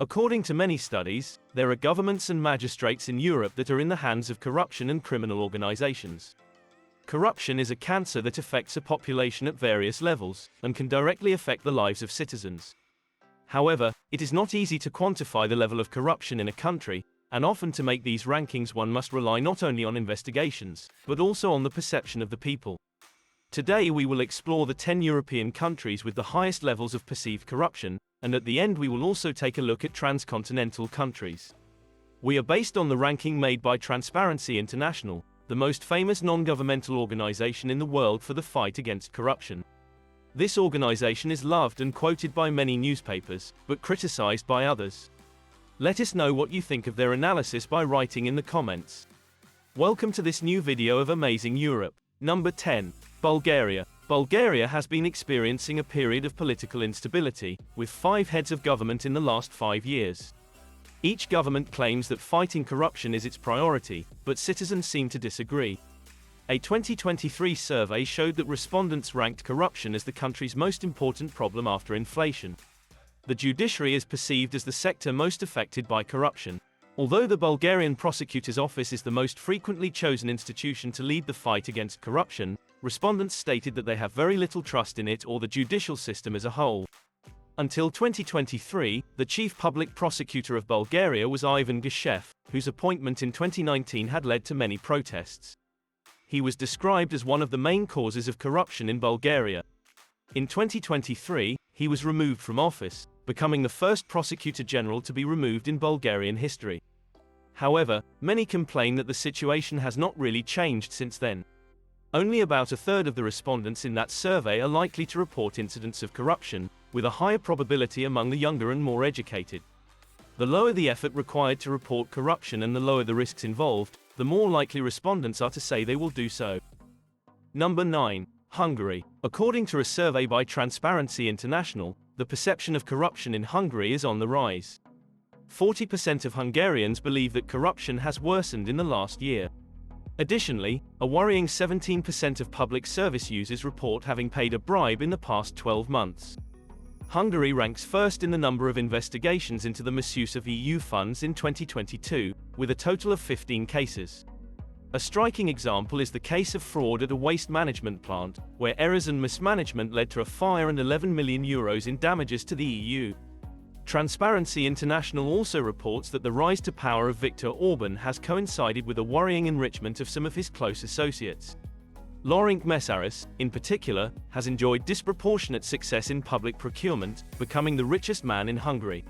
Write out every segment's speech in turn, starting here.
According to many studies, there are governments and magistrates in Europe that are in the hands of corruption and criminal organizations. Corruption is a cancer that affects a population at various levels, and can directly affect the lives of citizens. However, it is not easy to quantify the level of corruption in a country, and often to make these rankings one must rely not only on investigations, but also on the perception of the people. Today we will explore the 10 European countries with the highest levels of perceived corruption, and at the end we will also take a look at transcontinental countries. We are based on the ranking made by Transparency International, the most famous non-governmental organization in the world for the fight against corruption. This organization is loved and quoted by many newspapers, but criticized by others. Let us know what you think of their analysis by writing in the comments. Welcome to this new video of Amazing Europe. Number 10. Bulgaria. Bulgaria has been experiencing a period of political instability, with 5 heads of government in the last 5 years. Each government claims that fighting corruption is its priority, but citizens seem to disagree. A 2023 survey showed that respondents ranked corruption as the country's most important problem after inflation. The judiciary is perceived as the sector most affected by corruption. Although the Bulgarian prosecutor's office is the most frequently chosen institution to lead the fight against corruption, respondents stated that they have very little trust in it or the judicial system as a whole. Until 2023, the chief public prosecutor of Bulgaria was Ivan Geshev, whose appointment in 2019 had led to many protests. He was described as one of the main causes of corruption in Bulgaria. In 2023, he was removed from office, becoming the first prosecutor general to be removed in Bulgarian history. However, many complain that the situation has not really changed since then. Only about a third of the respondents in that survey are likely to report incidents of corruption, with a higher probability among the younger and more educated. The lower the effort required to report corruption and the lower the risks involved, the more likely respondents are to say they will do so. Number 9. Hungary. According to a survey by Transparency International, the perception of corruption in Hungary is on the rise. 40% of Hungarians believe that corruption has worsened in the last year. Additionally, a worrying 17% of public service users report having paid a bribe in the past 12 months. Hungary ranks first in the number of investigations into the misuse of EU funds in 2022, with a total of 15 cases. A striking example is the case of fraud at a waste management plant, where errors and mismanagement led to a fire and €11 million in damages to the EU. Transparency International also reports that the rise to power of Viktor Orban has coincided with a worrying enrichment of some of his close associates. Laurent Mesaros, in particular, has enjoyed disproportionate success in public procurement, becoming the richest man in Hungary.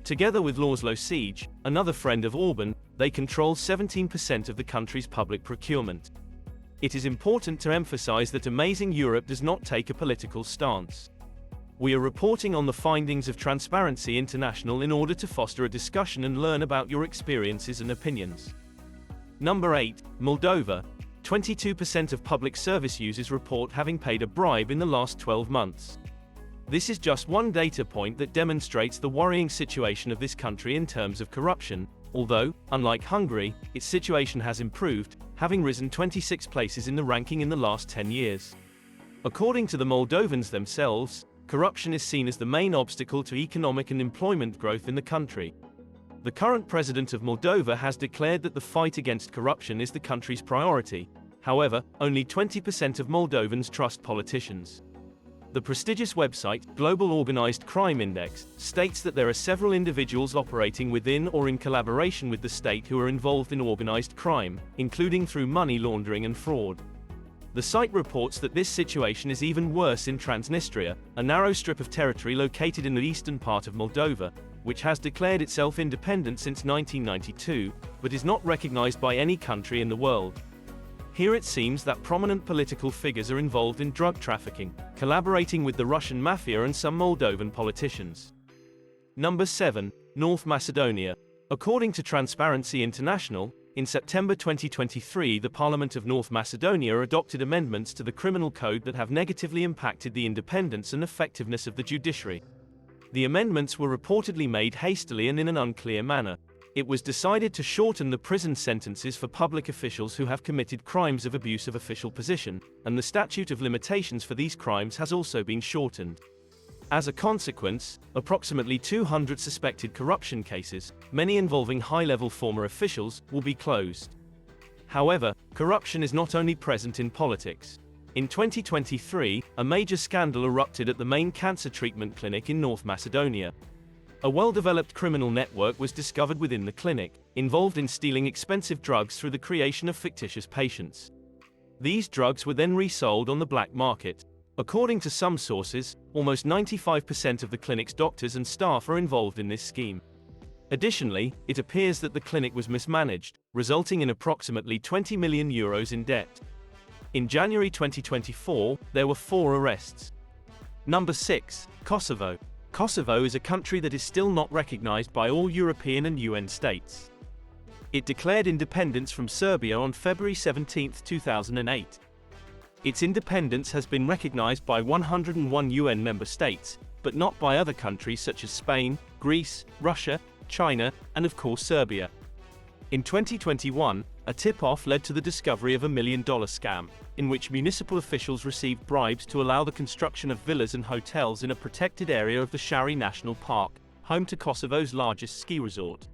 Together with Laszlo Siege, another friend of Orban, they control 17% of the country's public procurement. It is important to emphasize that Amazing Europe does not take a political stance. We are reporting on the findings of Transparency International in order to foster a discussion and learn about your experiences and opinions. Number 8. Moldova. 22% of public service users report having paid a bribe in the last 12 months. This is just one data point that demonstrates the worrying situation of this country in terms of corruption, although, unlike Hungary, its situation has improved, having risen 26 places in the ranking in the last 10 years. According to the Moldovans themselves, corruption is seen as the main obstacle to economic and employment growth in the country. The current president of Moldova has declared that the fight against corruption is the country's priority. However, only 20% of Moldovans trust politicians. The prestigious website, Global Organized Crime Index, states that there are several individuals operating within or in collaboration with the state who are involved in organized crime, including through money laundering and fraud. The site reports that this situation is even worse in Transnistria, a narrow strip of territory located in the eastern part of Moldova, which has declared itself independent since 1992, but is not recognized by any country in the world. Here it seems that prominent political figures are involved in drug trafficking, collaborating with the Russian mafia and some Moldovan politicians. Number 7. North Macedonia. According to Transparency International, in September 2023 the Parliament of North Macedonia adopted amendments to the criminal code that have negatively impacted the independence and effectiveness of the judiciary. The amendments were reportedly made hastily and in an unclear manner. It was decided to shorten the prison sentences for public officials who have committed crimes of abuse of official position, and the statute of limitations for these crimes has also been shortened. As a consequence, approximately 200 suspected corruption cases, many involving high-level former officials, will be closed. However, corruption is not only present in politics. In 2023, a major scandal erupted at the main cancer treatment clinic in North Macedonia. A well-developed criminal network was discovered within the clinic, involved in stealing expensive drugs through the creation of fictitious patients. These drugs were then resold on the black market. According to some sources, almost 95% of the clinic's doctors and staff are involved in this scheme. Additionally, it appears that the clinic was mismanaged, resulting in approximately €20 million in debt. In January 2024, there were 4 arrests. Number 6. Kosovo. Kosovo is a country that is still not recognized by all European and UN states. It declared independence from Serbia on February 17, 2008. Its independence has been recognized by 101 UN member states, but not by other countries such as Spain, Greece, Russia, China, and of course Serbia. In 2021, a tip-off led to the discovery of a $1 million scam, in which municipal officials received bribes to allow the construction of villas and hotels in a protected area of the Shari National Park, home to Kosovo's largest ski resort.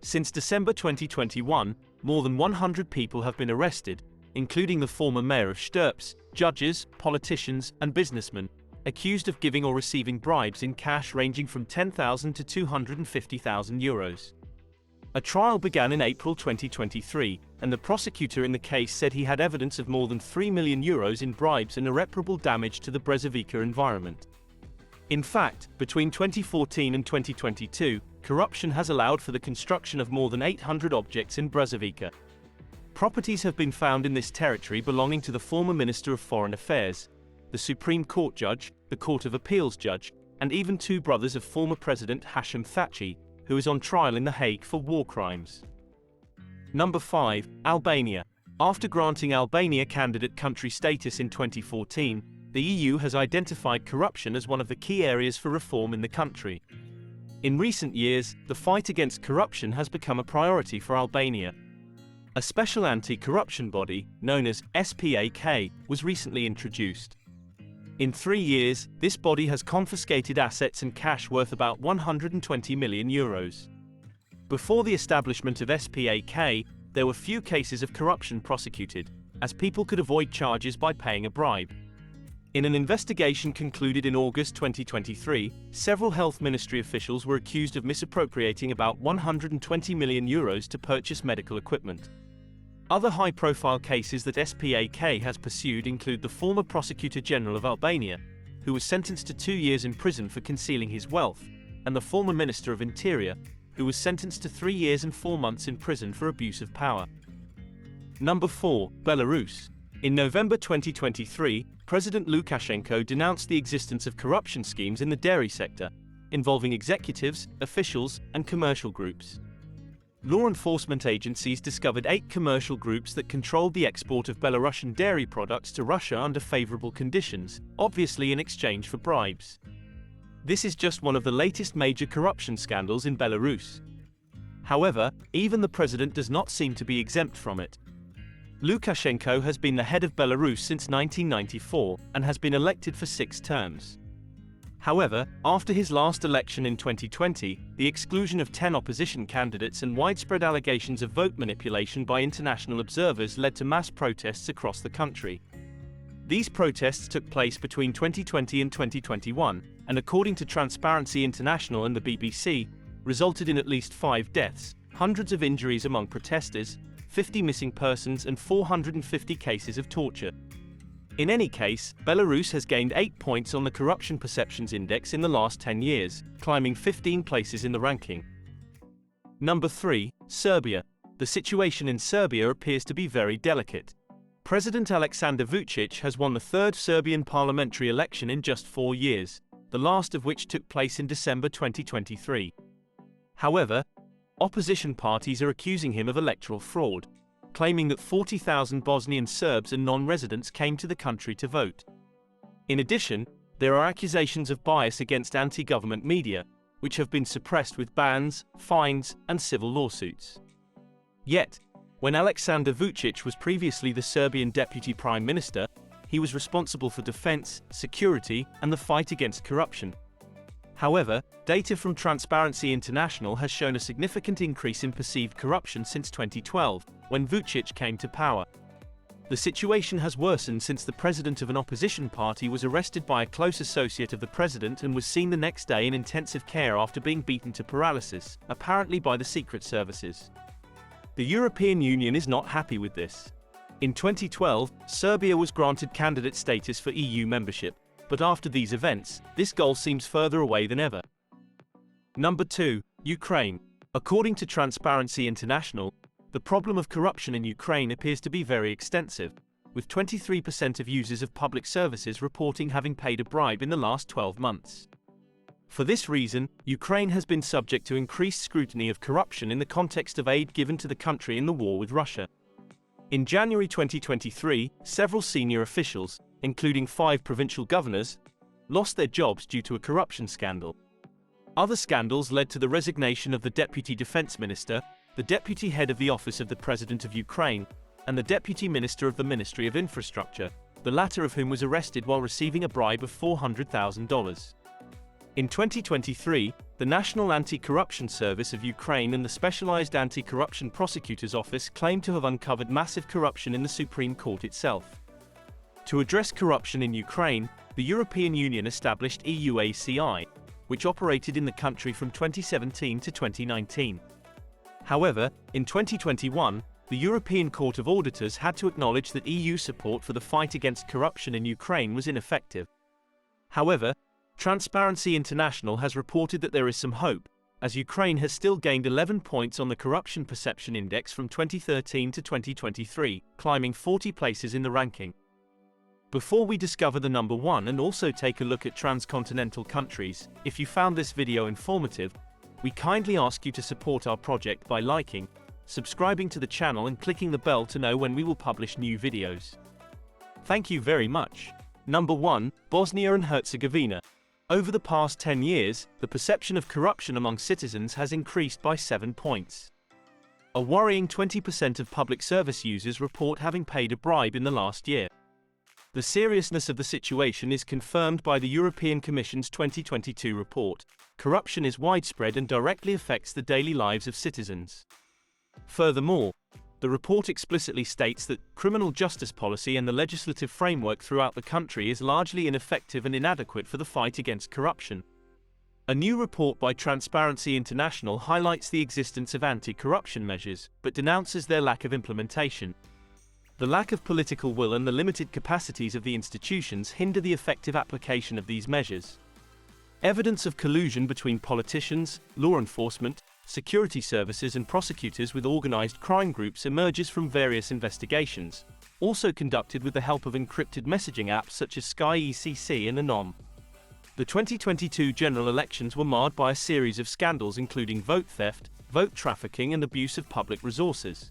Since December 2021, more than 100 people have been arrested, including the former mayor of Sturps, judges, politicians, and businessmen, accused of giving or receiving bribes in cash ranging from €10,000 to €250,000. A trial began in April 2023, and the prosecutor in the case said he had evidence of more than €3 million in bribes and irreparable damage to the Brezovica environment. In fact, between 2014 and 2022, corruption has allowed for the construction of more than 800 objects in Brezovica. Properties have been found in this territory belonging to the former Minister of Foreign Affairs, the Supreme Court judge, the Court of Appeals judge, and even 2 brothers of former President Hashim Thaçi, who is on trial in The Hague for war crimes. Number 5. Albania. After granting Albania candidate country status in 2014, the EU has identified corruption as one of the key areas for reform in the country. In recent years, the fight against corruption has become a priority for Albania. A special anti-corruption body, known as SPAK, was recently introduced. In 3 years, this body has confiscated assets and cash worth about €120 million. Before the establishment of SPAK, there were few cases of corruption prosecuted, as people could avoid charges by paying a bribe. In an investigation concluded in August 2023, several health ministry officials were accused of misappropriating about €120 million to purchase medical equipment. Other high-profile cases that SPAK has pursued include the former Prosecutor General of Albania, who was sentenced to 2 years in prison for concealing his wealth, and the former Minister of Interior, who was sentenced to 3 years and 4 months in prison for abuse of power. Number 4. Belarus. In November 2023, President Lukashenko denounced the existence of corruption schemes in the dairy sector, involving executives, officials, and commercial groups. Law enforcement agencies discovered 8 commercial groups that controlled the export of Belarusian dairy products to Russia under favorable conditions, obviously in exchange for bribes. This is just one of the latest major corruption scandals in Belarus. However, even the president does not seem to be exempt from it. Lukashenko has been the head of Belarus since 1994 and has been elected for 6 terms. However, after his last election in 2020, the exclusion of 10 opposition candidates and widespread allegations of vote manipulation by international observers led to mass protests across the country. These protests took place between 2020 and 2021, and according to Transparency International and the BBC, resulted in at least 5 deaths, hundreds of injuries among protesters, 50 missing persons and 450 cases of torture. In any case, Belarus has gained 8 points on the Corruption Perceptions Index in the last 10 years, climbing 15 places in the ranking. Number 3. Serbia. The situation in Serbia appears to be very delicate. President Aleksandar Vučić has won the 3rd Serbian parliamentary election in just 4 years, the last of which took place in December 2023. However, opposition parties are accusing him of electoral fraud, claiming that 40,000 Bosnian Serbs and non-residents came to the country to vote. In addition, there are accusations of bias against anti-government media, which have been suppressed with bans, fines, and civil lawsuits. Yet, when Aleksandar Vučić was previously the Serbian deputy prime minister, he was responsible for defense, security, and the fight against corruption. However, data from Transparency International has shown a significant increase in perceived corruption since 2012, when Vučić came to power. The situation has worsened since the president of an opposition party was arrested by a close associate of the president and was seen the next day in intensive care after being beaten to paralysis, apparently by the secret services. The European Union is not happy with this. In 2012, Serbia was granted candidate status for EU membership, but after these events, this goal seems further away than ever. Number 2. Ukraine. According to Transparency International, the problem of corruption in Ukraine appears to be very extensive, with 23% of users of public services reporting having paid a bribe in the last 12 months. For this reason, Ukraine has been subject to increased scrutiny of corruption in the context of aid given to the country in the war with Russia. In January 2023, several senior officials, including 5 provincial governors, lost their jobs due to a corruption scandal. Other scandals led to the resignation of the Deputy Defense Minister, the Deputy Head of the Office of the President of Ukraine, and the Deputy Minister of the Ministry of Infrastructure, the latter of whom was arrested while receiving a bribe of $400,000. In 2023, the National Anti-Corruption Service of Ukraine and the Specialized Anti-Corruption Prosecutor's Office claimed to have uncovered massive corruption in the Supreme Court itself. To address corruption in Ukraine, the European Union established EUACI, which operated in the country from 2017 to 2019. However, in 2021, the European Court of Auditors had to acknowledge that EU support for the fight against corruption in Ukraine was ineffective. However, Transparency International has reported that there is some hope, as Ukraine has still gained 11 points on the Corruption Perception Index from 2013 to 2023, climbing 40 places in the ranking. Before we discover the number 1 and also take a look at transcontinental countries, if you found this video informative, we kindly ask you to support our project by liking, subscribing to the channel and clicking the bell to know when we will publish new videos. Thank you very much. Number 1. Bosnia and Herzegovina. Over the past 10 years, the perception of corruption among citizens has increased by 7 points. A worrying 20% of public service users report having paid a bribe in the last year. The seriousness of the situation is confirmed by the European Commission's 2022 report. Corruption is widespread and directly affects the daily lives of citizens. Furthermore, the report explicitly states that criminal justice policy and the legislative framework throughout the country is largely ineffective and inadequate for the fight against corruption. A new report by Transparency International highlights the existence of anti-corruption measures, but denounces their lack of implementation. The lack of political will and the limited capacities of the institutions hinder the effective application of these measures. Evidence of collusion between politicians, law enforcement, security services and prosecutors with organized crime groups emerges from various investigations, also conducted with the help of encrypted messaging apps such as Sky ECC and Anon. The 2022 general elections were marred by a series of scandals including vote theft, vote trafficking and abuse of public resources.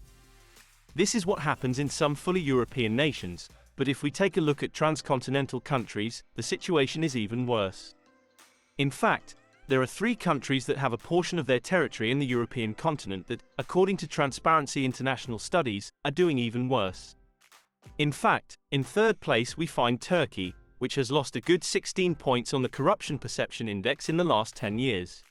This is what happens in some fully European nations, but if we take a look at transcontinental countries, the situation is even worse. In fact, there are 3 countries that have a portion of their territory in the European continent that, according to Transparency International studies, are doing even worse. In fact, in 3rd place we find Turkey, which has lost a good 16 points on the Corruption Perception Index in the last 10 years.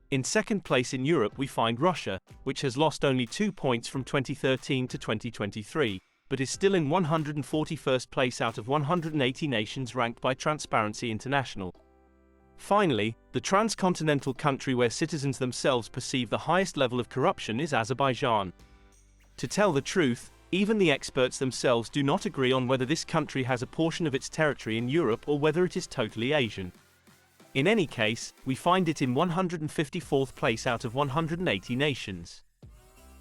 In 2nd place in Europe we find Russia, which has lost only 2 points from 2013 to 2023, but is still in 141st place out of 180 nations ranked by Transparency International. Finally, the transcontinental country where citizens themselves perceive the highest level of corruption is Azerbaijan. To tell the truth, even the experts themselves do not agree on whether this country has a portion of its territory in Europe or whether it is totally Asian. In any case, we find it in 154th place out of 180 nations.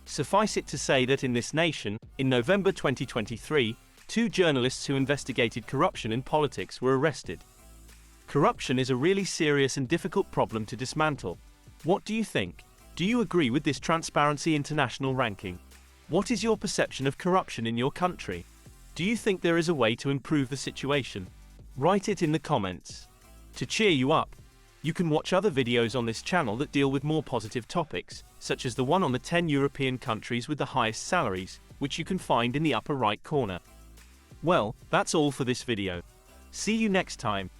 Suffice it to say that in this nation, in November 2023, 2 journalists who investigated corruption in politics were arrested. Corruption is a really serious and difficult problem to dismantle. What do you think? Do you agree with this Transparency International ranking? What is your perception of corruption in your country? Do you think there is a way to improve the situation? Write it in the comments. To cheer you up, you can watch other videos on this channel that deal with more positive topics, such as the one on the 10 European countries with the highest salaries, which you can find in the upper right corner. Well, that's all for this video. See you next time.